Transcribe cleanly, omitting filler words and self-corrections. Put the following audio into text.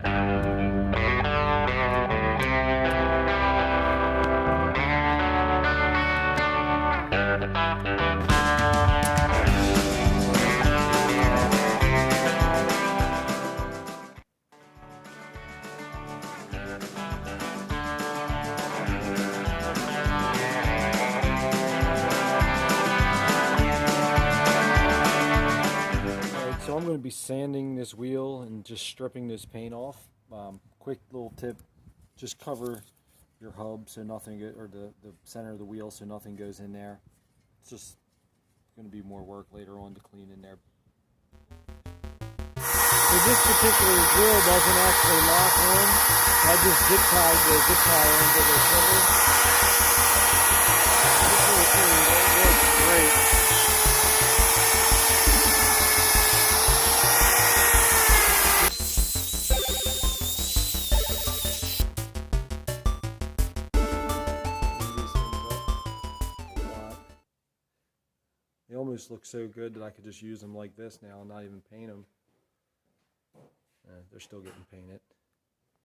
So I'm going to be sanding this wheel and just stripping this paint off. Quick little tip, just cover your hub so nothing or the center of the wheel so nothing goes in there. It's just going to be more work later on to clean in there. So this particular drill doesn't actually lock on. I just zip tied the zip tie onto the trigger. This little tool works great. They almost look so good that I could just use them like this now and not even paint them. They're still getting painted.